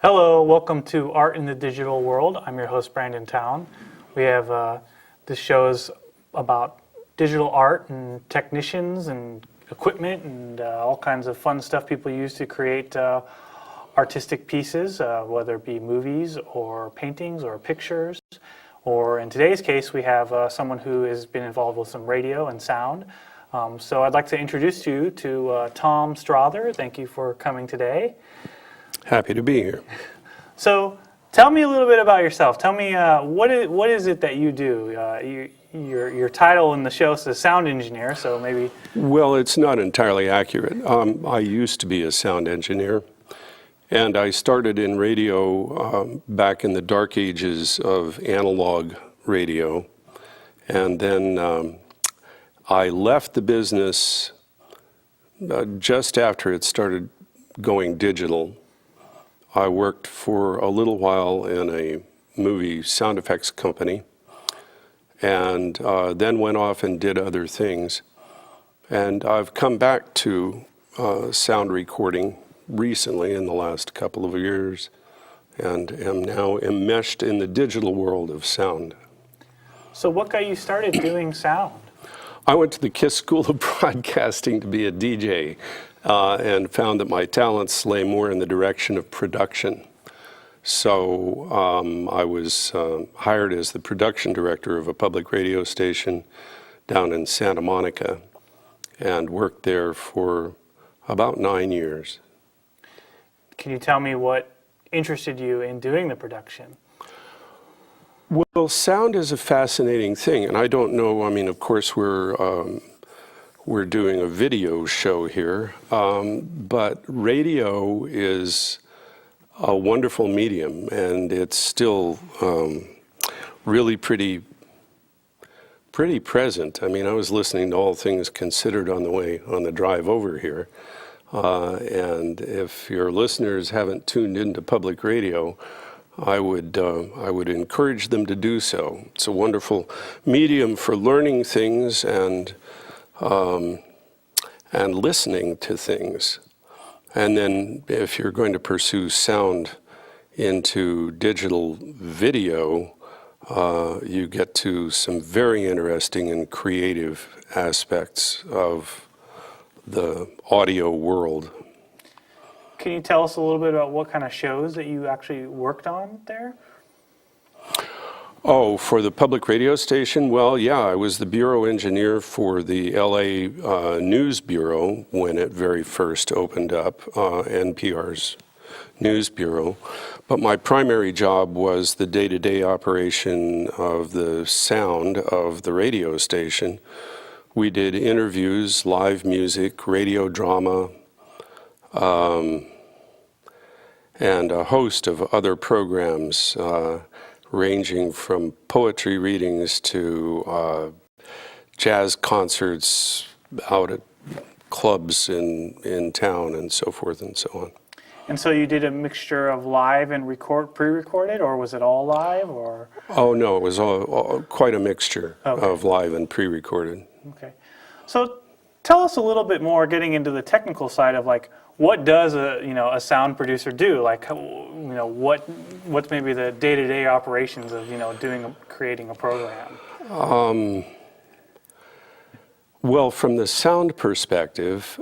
Hello, welcome to Art in the Digital World. I'm your host, Brandon Towne. We have this show is about digital art and technicians and equipment and all kinds of fun stuff people use to create artistic pieces, whether it be movies or paintings or pictures. Or in today's case, we have someone who has been involved with some radio and sound. So I'd like to introduce you to Tom Strother. Thank you for coming today. Happy to be here. So tell me a little bit about yourself. Tell me what is it that you do? Your title in the show says sound engineer, so maybe... Well, it's not entirely accurate. I used to be a sound engineer, and I started in radio back in the dark ages of analog radio. And then I left the business just after it started going digital. I worked for a little while in a movie sound effects company, and then went off and did other things. And I've come back to sound recording recently in the last couple of years, and am now enmeshed in the digital world of sound. So what got you started doing sound? I went to the KISS School of Broadcasting to be a DJ. And found that my talents lay more in the direction of production. So I was hired as the production director of a public radio station down in Santa Monica and worked there for about 9 years. Can you tell me what interested you in doing the production? Well, sound is a fascinating thing, and I don't know, I mean, of course, we're doing a video show here, but radio is a wonderful medium, and it's still really pretty present. I mean, I was listening to All Things Considered on the drive over here, and if your listeners haven't tuned into public radio, I would encourage them to do so. It's a wonderful medium for learning things and listening to things. And then if you're going to pursue sound into digital video, you get to some very interesting and creative aspects of the audio world. Can you tell us a little bit about what kind of shows that you actually worked on there? Oh, for the public radio station? Well, yeah, I was the bureau engineer for the LA News Bureau when it very first opened up, NPR's News Bureau. But my primary job was the day-to-day operation of the sound of the radio station. We did interviews, live music, radio drama, and a host of other programs, ranging from poetry readings to jazz concerts out at clubs in town and so forth and so on. And so you did a mixture of live and pre-recorded, or was it all live? Or? Oh, no, it was all quite a mixture of live and pre-recorded. Okay. So tell us a little bit more, getting into the technical side of like, what does a sound producer do? Like, what's maybe the day-to-day operations of creating a program? Well, from the sound perspective,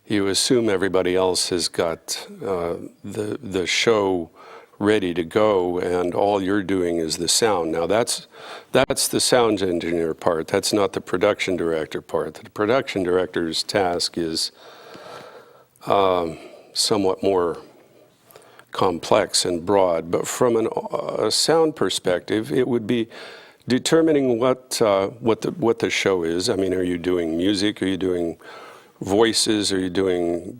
you assume everybody else has got the show ready to go, and all you're doing is the sound. Now that's the sound engineer part. That's not the production director part. The production director's task is somewhat more complex and broad. But from a sound perspective, it would be determining what the show is. I mean, are you doing music? Are you doing voices? Are you doing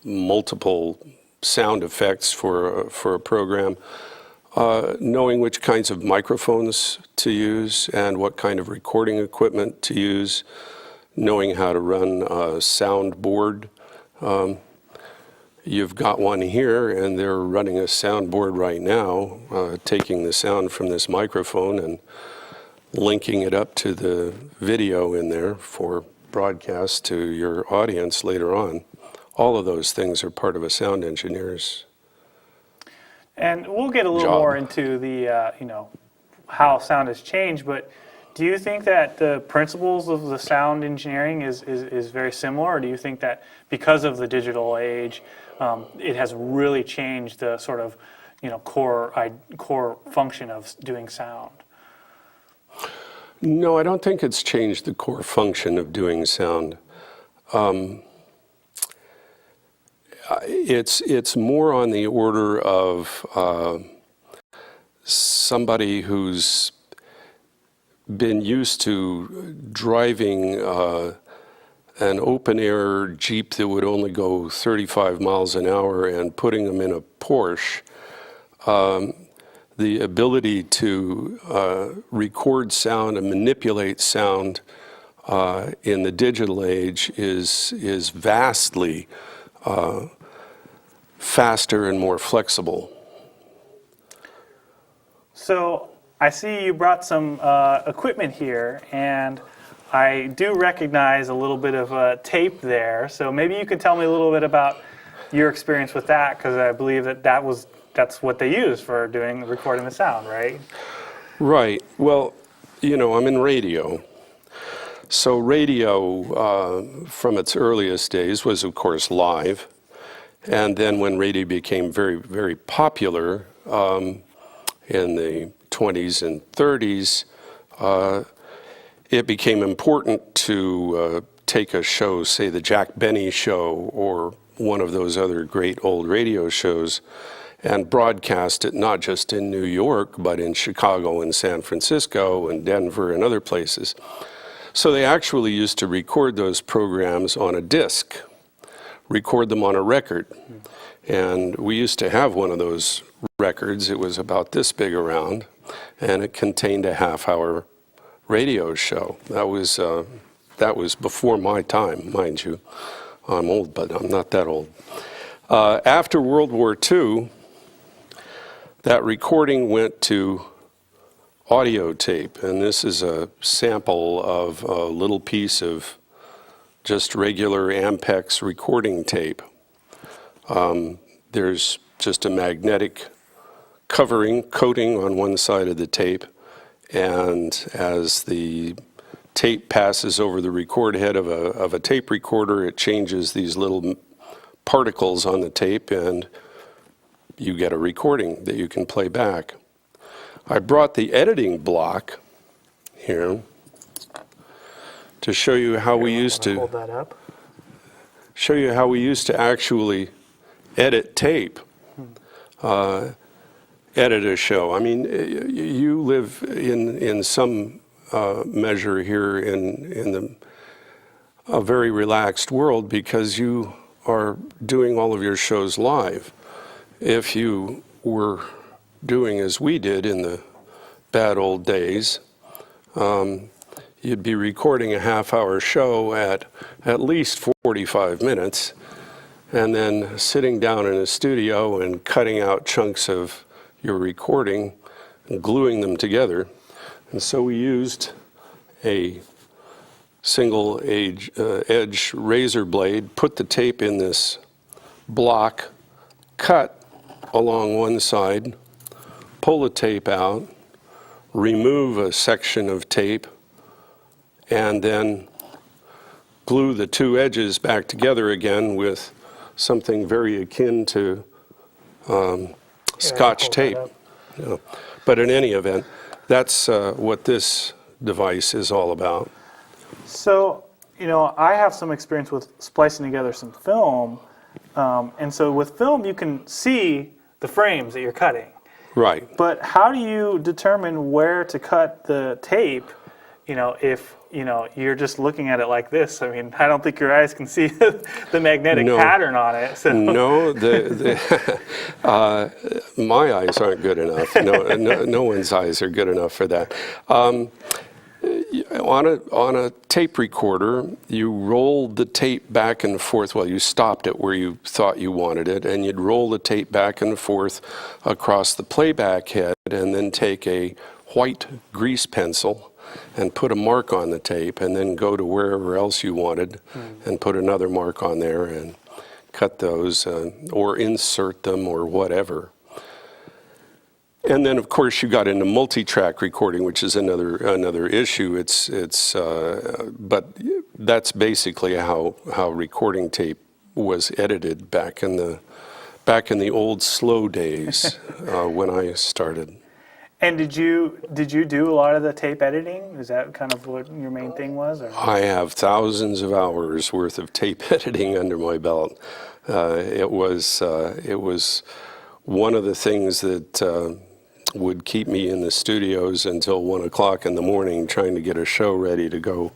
multiple sound effects for a program? Knowing which kinds of microphones to use and what kind of recording equipment to use. Knowing how to run a soundboard. You've got one here, and they're running a soundboard right now, taking the sound from this microphone and linking it up to the video in there for broadcast to your audience later on. all of those things are part of a sound engineer's And we'll get a little job. more into the, how sound has changed, but do you think that the principles of the sound engineering is very similar, or do you think that because of the digital age, it has really changed the sort of, core function of doing sound? No, I don't think it's changed the core function of doing sound. It's more on the order of somebody who's been used to driving an open-air Jeep that would only go 35 miles an hour and putting them in a Porsche. The ability to record sound and manipulate sound in the digital age is vastly faster and more flexible. So I see you brought some equipment here, and I do recognize a little bit of tape there. So maybe you could tell me a little bit about your experience with that, because I believe that's what they use for recording the sound, right? Right. Well, I'm in radio. So radio, from its earliest days, was of course live. And then when radio became very, very popular in the 20s and 30s, it became important to take a show, say the Jack Benny show or one of those other great old radio shows, and broadcast it not just in New York, but in Chicago and San Francisco and Denver and other places. So they actually used to record those programs on a disc, record them on a record. And we used to have one of those records. It was about this big around, and it contained a half-hour radio show. That was before my time, mind you. I'm old, but I'm not that old. After World War II, that recording went to audio tape, and this is a sample of a little piece of just regular Ampex recording tape. There's just a magnetic coating on one side of the tape, and as the tape passes over the record head of a tape recorder, it changes these little particles on the tape, and you get a recording that you can play back. I brought the editing block here to show you how we used to hold that up. Show you how we used to actually edit tape, edit a show. I mean, you live in some measure here in a very relaxed world because you are doing all of your shows live. If you were doing as we did in the bad old days, you'd be recording a half-hour show at least 45 minutes and then sitting down in a studio and cutting out chunks of your recording and gluing them together. And so we used a single edge razor blade, put the tape in this block, cut along one side, pull the tape out, remove a section of tape, and then glue the two edges back together again with something very akin to Scotch tape. But in any event, that's what this device is all about. So, I have some experience with splicing together some film, and so with film you can see the frames that you're cutting. Right. But how do you determine where to cut the tape, if, you're just looking at it like this? I mean, I don't think your eyes can see the magnetic pattern on it. So. No, my eyes aren't good enough. No one's eyes are good enough for that. On a tape recorder, you rolled the tape back and forth. Well, you stopped it where you thought you wanted it, and you'd roll the tape back and forth across the playback head, and then take a white grease pencil and put a mark on the tape, and then go to wherever else you wanted and put another mark on there and cut those or insert them or whatever. And then, of course, you got into multi-track recording, which is another issue. But that's basically how recording tape was edited back in the old slow days when I started. And did you do a lot of the tape editing? Is that kind of what your main thing was? Or? I have thousands of hours worth of tape editing under my belt. It was one of the things that would keep me in the studios until 1 o'clock in the morning trying to get a show ready to go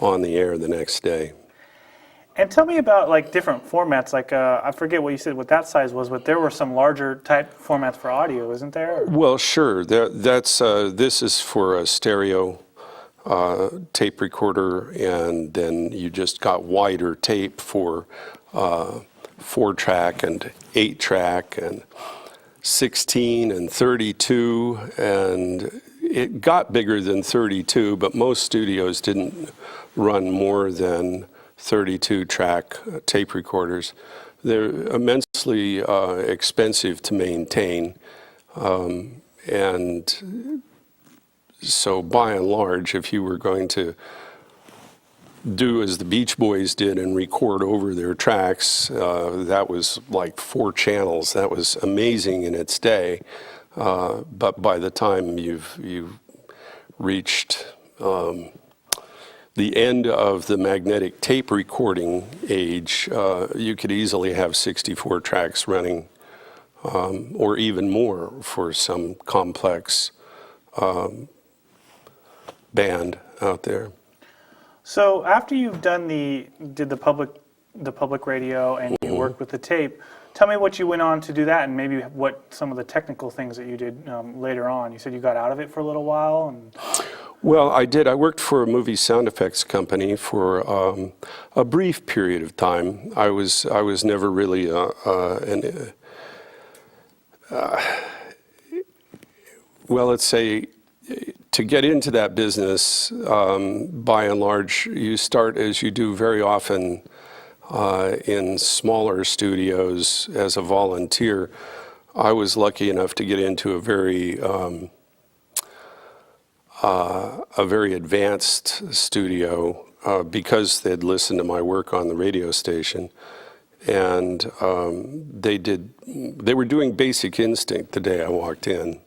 on the air the next day. And tell me about like different formats. Like I forget what you said, what that size was, but there were some larger type formats for audio, isn't there? Well, sure. This is for a stereo tape recorder, and then you just got wider tape for 4-track and 8-track and 16 and 32, and it got bigger than 32, but most studios didn't run more than 32-track tape recorders. They're immensely expensive to maintain, and so by and large, if you were going to do as the Beach Boys did and record over their tracks, that was like 4 channels. That was amazing in its day, but by the time you've reached the end of the magnetic tape recording age, you could easily have 64 tracks running, or even more for some complex band out there. So after you've did the public radio and you worked with the tape, tell me what you went on to do that, and maybe what some of the technical things that you did later on. You said you got out of it for a little while. And well, I did. I worked for a movie sound effects company for a brief period of time. I was never really well, let's say, to get into that business, by and large, you start, as you do very often in smaller studios, as a volunteer. I was lucky enough to get into a very advanced studio because they'd listened to my work on the radio station, and they were doing Basic Instinct the day I walked in,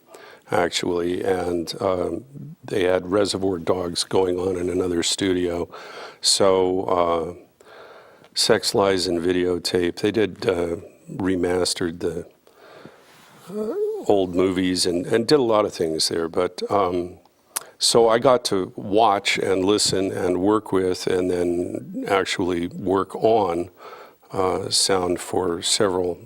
actually, and they had Reservoir Dogs going on in another studio. So Sex, Lies, and Videotape, they did remastered the old movies and did a lot of things there. But so I got to watch and listen and work with and then actually work on sound for several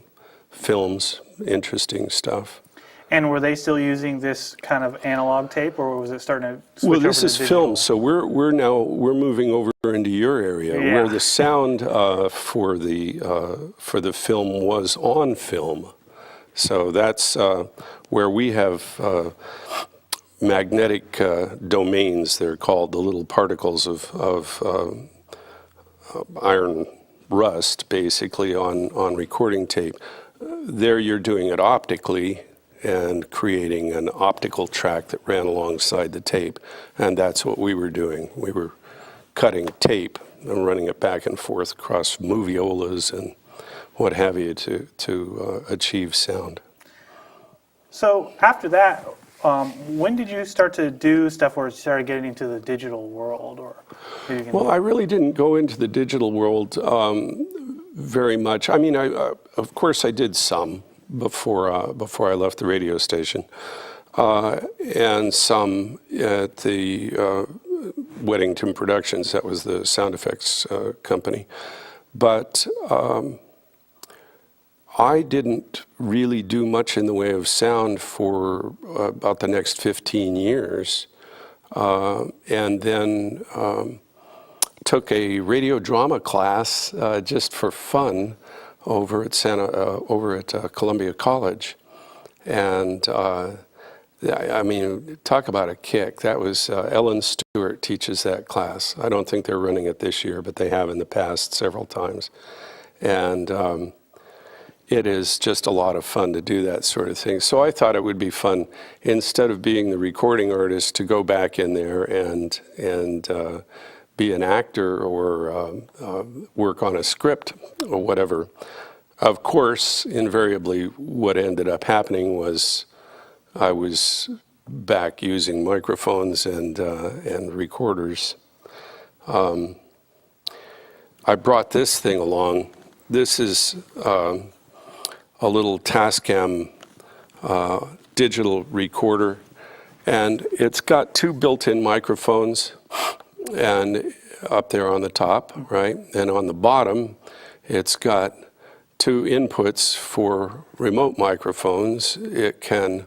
films, interesting stuff. And were they still using this kind of analog tape, or was it starting to switch Well, over this to is digital? film, so we're moving over into your area, Yeah. where the sound for the film was on film. So that's where we have magnetic domains. They're called the little particles of iron rust, basically on recording tape. There, you're doing it optically and creating an optical track that ran alongside the tape, and that's what we were doing. We were cutting tape and running it back and forth across moviolas and what have you to achieve sound. So after that, when did you start to do stuff where you started getting into the digital world? Or Well, I really didn't go into the digital world very much. I mean, of course I did some before I left the radio station, and some at the Weddington Productions. That was the sound effects company. But I didn't really do much in the way of sound for about the next 15 years, and then took a radio drama class just for fun over at Columbia College, and I mean, talk about a kick. That was Ellen Stewart teaches that class. I don't think they're running it this year, but they have in the past several times. And it is just a lot of fun to do that sort of thing. So I thought it would be fun, instead of being the recording artist, to go back in there and be an actor or work on a script or whatever. Of course, invariably, what ended up happening was I was back using microphones and recorders. I brought this thing along. This is a little Tascam digital recorder, and it's got two built-in microphones, and up there on the top, right? And on the bottom, it's got two inputs for remote microphones. It can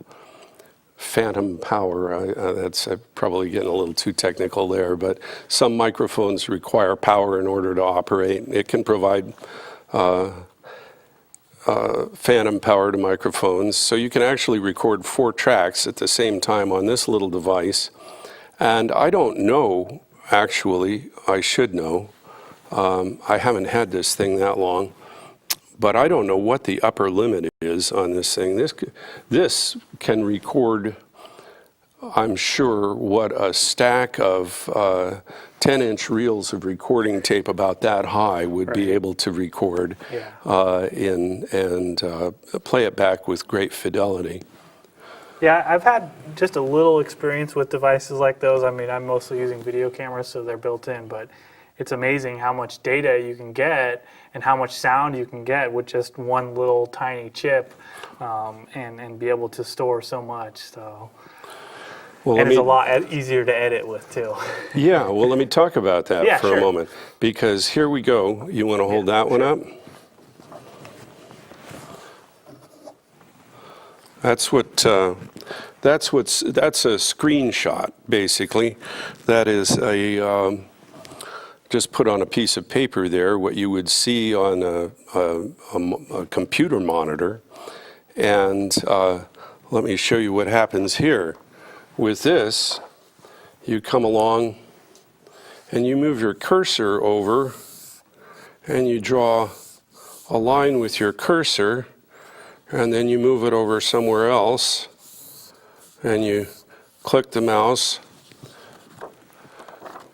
phantom power. That's probably getting a little too technical there, but some microphones require power in order to operate. It can provide phantom power to microphones, so you can actually record 4 tracks at the same time on this little device. And I don't know, actually, I should know. I haven't had this thing that long, but I don't know what the upper limit is on this thing. This can record, I'm sure, what a stack of 10-inch reels of recording tape about that high would be able to record and play it back with great fidelity. Yeah, I've had just a little experience with devices like those. I mean, I'm mostly using video cameras, so they're built in, but it's amazing how much data you can get and how much sound you can get with just one little tiny chip, and be able to store so much. So, well, and it's a lot easier to edit with too. Yeah, well, let me talk about that for sure. a moment, because here we go. You want to hold that one up? That's that's a screenshot, basically. That is just put on a piece of paper there what you would see on a computer monitor. And let me show you what happens here. With this, you come along and you move your cursor over and you draw a line with your cursor, and then you move it over somewhere else, and you click the mouse,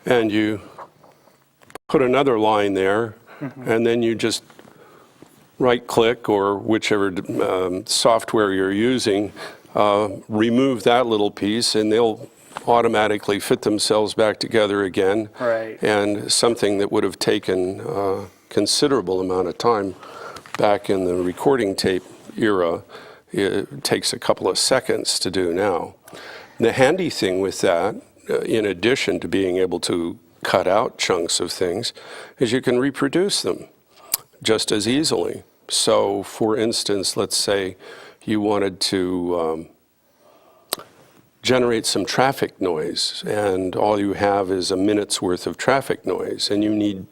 and you put another line there, and then you just right-click, or whichever software you're using, remove that little piece, and they'll automatically fit themselves back together again. Right. And something that would have taken a considerable amount of time back in the recording tape era, it takes a couple of seconds to do now. The handy thing with that, in addition to being able to cut out chunks of things, is you can reproduce them just as easily. So, for instance, let's say you wanted to generate some traffic noise, and all you have is a minute's worth of traffic noise, and you need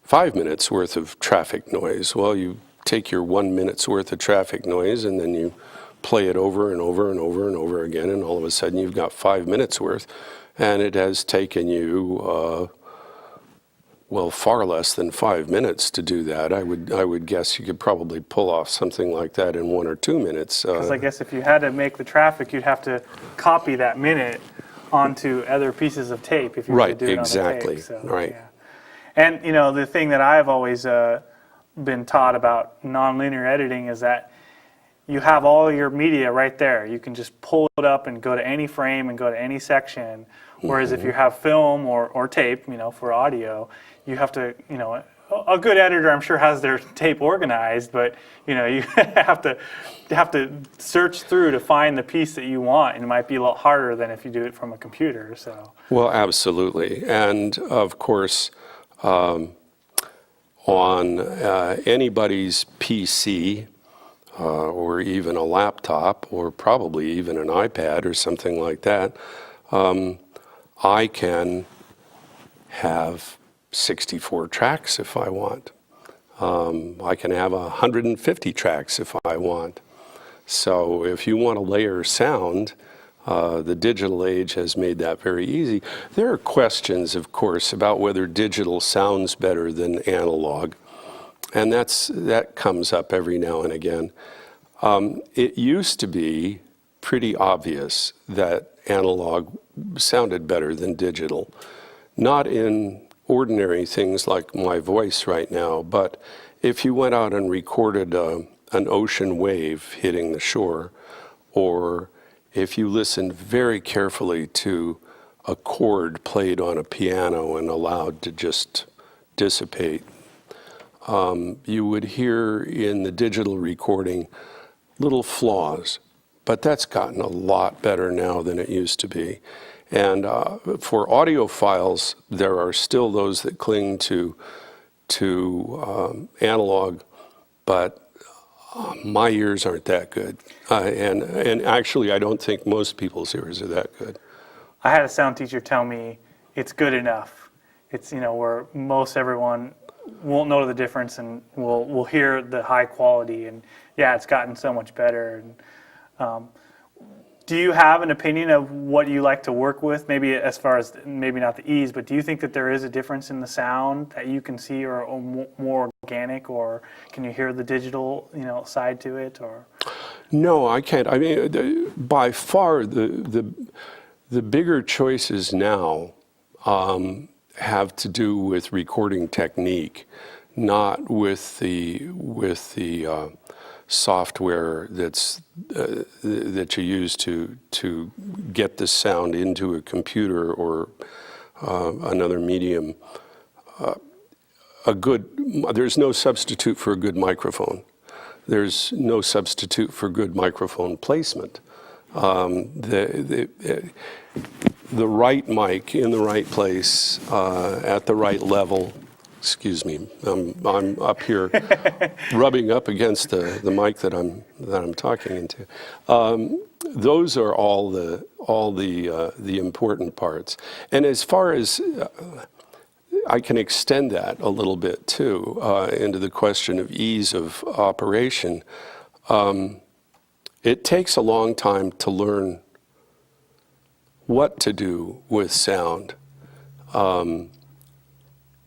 5 minutes worth of traffic noise. Well, you take your 1 minute's worth of traffic noise, and then you play it over and over and over and over again, and all of a sudden you've got 5 minutes worth, and it has taken you well, far less than 5 minutes to do that. I would guess you could probably pull off something like that in 1 or 2 minutes. Because I guess if you had to make the traffic, you'd have to copy that minute onto other pieces of tape if you were to do it exactly. on the tape. So, right. Yeah. And you know, the thing that I've always been taught about nonlinear editing is that you have all your media right there. You can just pull it up and go to any frame and go to any section. Whereas if you have film or tape, you know, for audio, you have to, you know, a good editor, I'm sure, has their tape organized, but you know, you have to search through to find the piece that you want, and it might be a lot harder than if you do it from a computer. So. Well, absolutely, and of course, on anybody's PC or even a laptop, or probably even an iPad or something like that, I can have 64 tracks if I want. I can have 150 tracks if I want. So if you want to layer sound, the digital age has made that very easy. There are questions, of course, about whether digital sounds better than analog. And that comes up every now and again. It used to be pretty obvious that analog sounded better than digital. Not in ordinary things like my voice right now, but if you went out and recorded an ocean wave hitting the shore, or if you listened very carefully to a chord played on a piano and allowed to just dissipate, you would hear in the digital recording little flaws. But that's gotten a lot better now than it used to be. And for audiophiles, there are still those that cling to analog, but my ears aren't that good. And actually, I don't think most people's ears are that good. I had a sound teacher tell me it's good enough. It's, where most everyone won't know the difference and will hear the high quality. And yeah, it's gotten so much better. And, do you have an opinion of what you like to work with? Maybe as far as maybe not the ease, but do you think that there is a difference in the sound that you can see, or more organic, or can you hear the digital, side to it, or? No, I can't. I mean, by far the bigger choices now have to do with recording technique, not with the software that you use to get the sound into a computer or another medium. There's no substitute for a good microphone. There's no substitute for good microphone placement. The right mic in the right place at the right level. Excuse me, I'm up here rubbing up against the mic that I'm talking into. Those are all the important parts. And as far as I can extend that a little bit too into the question of ease of operation. It takes a long time to learn what to do with sound.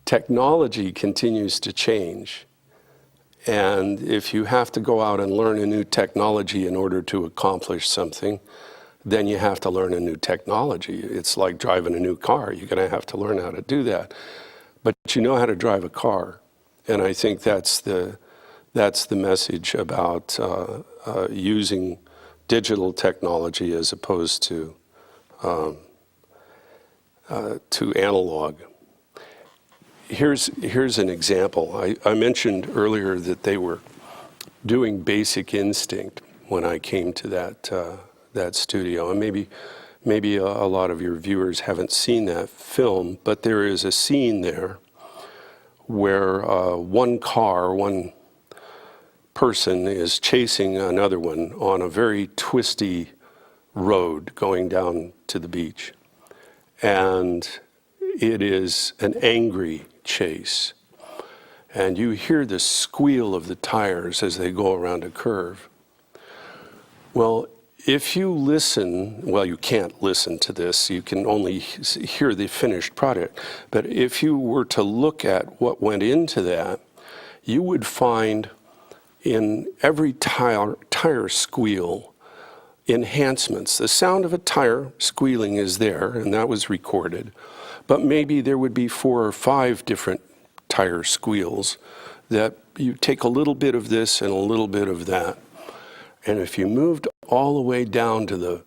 Technology continues to change, and if you have to go out and learn a new technology in order to accomplish something, then you have to learn a new technology. It's like driving a new car. You're going to have to learn how to do that. But you know how to drive a car, and I think that's the message about using digital technology as opposed to analog. Here's an example. I mentioned earlier that they were doing Basic Instinct when I came to that studio, and maybe a lot of your viewers haven't seen that film, but there is a scene there where one person is chasing another one on a very twisty road going down to the beach, and it is an angry chase, and you hear the squeal of the tires as they go around a curve. Well, if you listen, well, you can't listen to this, you can only hear the finished product, but if you were to look at what went into that, you would find in every tire squeal enhancements. The sound of a tire squealing is there, and that was recorded. But maybe there would be 4 or 5 different tire squeals that you take a little bit of this and a little bit of that. And if you moved all the way down to the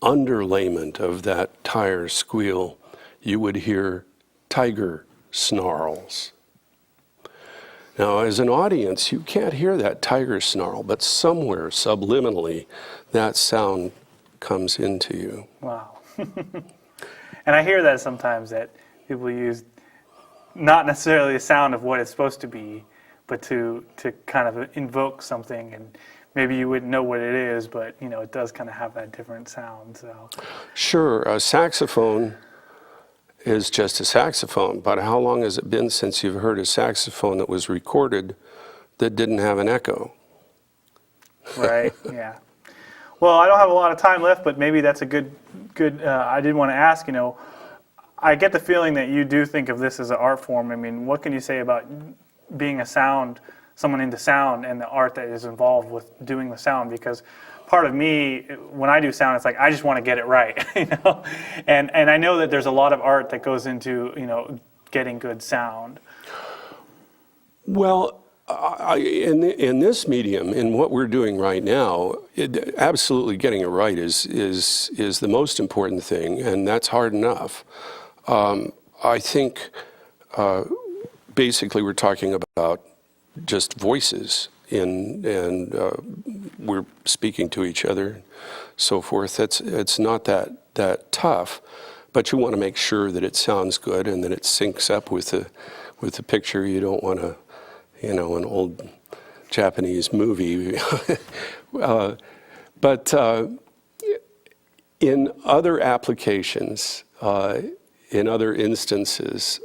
underlayment of that tire squeal, you would hear tiger snarls. Now, as an audience, you can't hear that tiger snarl, but somewhere subliminally, that sound comes into you. Wow. And I hear that sometimes, that people use not necessarily the sound of what it's supposed to be, but to kind of invoke something, and maybe you wouldn't know what it is, but it does kind of have that different sound. So sure, a saxophone is just a saxophone, but how long has it been since you've heard a saxophone that was recorded that didn't have an echo? Right. Yeah. Well, I don't have a lot of time left, but maybe that's a good. I did want to ask. I get the feeling that you do think of this as an art form. I mean, what can you say about being someone into sound and the art that is involved with doing the sound, because part of me, when I do sound, it's like I just want to get it right, and I know that there's a lot of art that goes into getting good sound. Well, in this medium, in what we're doing right now, absolutely getting it right is the most important thing, and that's hard enough. I think basically we're talking about just voices, and we're speaking to each other, so forth. It's not that tough, but you want to make sure that it sounds good and that it syncs up with the picture. You don't want to, an old Japanese movie. But in other applications, in other instances,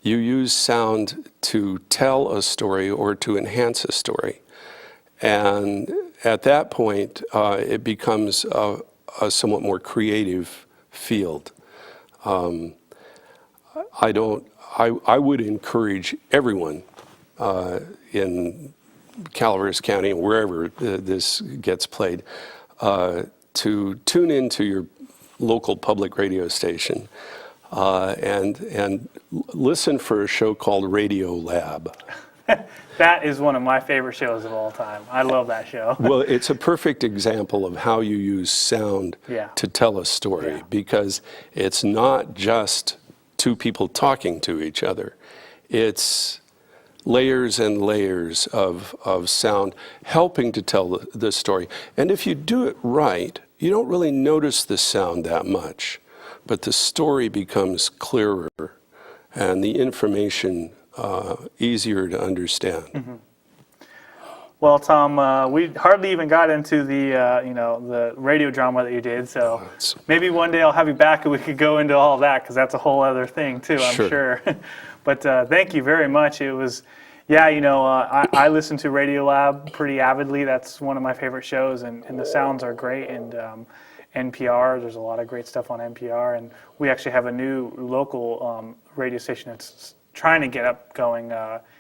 you use sound to tell a story or to enhance a story. And at that point, it becomes a somewhat more creative field. I would encourage everyone in Calaveras County, wherever this gets played, to tune into your local public radio station and listen for a show called Radio Lab. That is one of my favorite shows of all time. I love that show. Well, it's a perfect example of how you use sound to tell a story, because it's not just two people talking to each other. It's layers and layers of sound helping to tell the story. And if you do it right, you don't really notice the sound that much, but the story becomes clearer and the information easier to understand. Mm-hmm. Well, Tom, we hardly even got into the radio drama that you did. So maybe one day I'll have you back and we could go into all that, because that's a whole other thing too, I'm sure. But thank you very much. It was, I listen to Radio Lab pretty avidly. That's one of my favorite shows, and the sounds are great. And NPR, there's a lot of great stuff on NPR, and we actually have a new local radio station that's trying to get up going,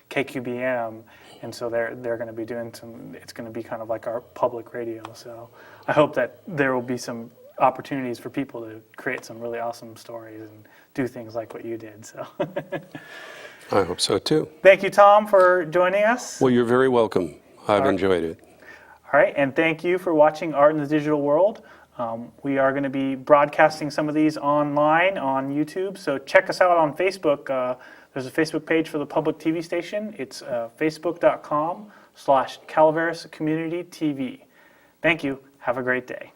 KQBM. And so they're going to be doing it's going to be kind of like our public radio. So I hope that there will be some opportunities for people to create some really awesome stories and do things like what you did. So I hope so too. Thank you, Tom, for joining us. Well, you're very welcome. I've enjoyed it. All right, and thank you for watching Art in the Digital World. We are going to be broadcasting some of these online on YouTube, so check us out on Facebook. There's a Facebook page for the public TV station. It's facebook.com/Calaveras Community TV. Thank you. Have a great day.